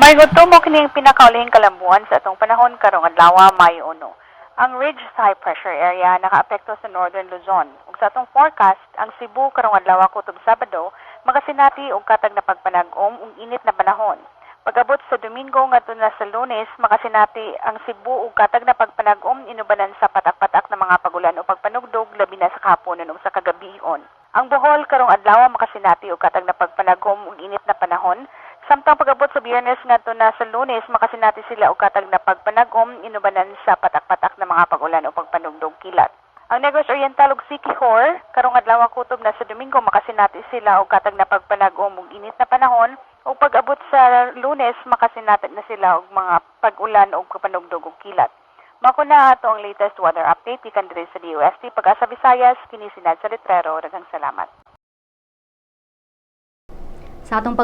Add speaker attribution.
Speaker 1: May gusto mo kining pinakaulihing kalambuan sa atong panahon karong adlaw Mayo 1. Ang ridge sa high pressure area nakaapekto sa Northern Luzon. Ug sa atong forecast, ang Cebu karong adlaw kutob Sabado magasinati og katag na pagpanag-om ug init na panahon. Pag-abot sa Domingo ngadto na sa Lunes, makasinati ang Cebu ug katag na pagpanag-om inubanan sa patak-patak na mga pagulan o pagpanugdog labi na sa kahaponon ug sa kagabion. Ang Bohol karong adlaw makasinati og katag na pagpanag-om ug init na panahon. Samtang pag-abot sa Biyernes ngadto na sa Lunes, makasinati sila og katag na pagpanag-om inubanan sa patak-patak na mga pagulan o pagpanugdog kilat. Ang Negros Oriental ug Siquijor karong adlaw kutob na sa Domingo makasinati sila og katag na pagpanag-om ug init na panahon. O pag-abot sa Lunes, makasinati na sila og mga pag-ulan o panugdog ug kilat. Mako na ato ang latest weather update ikan diri sa DOST Pag-asa Visayas kini sinad sa letrero. Daghang salamat.
Speaker 2: Sa atong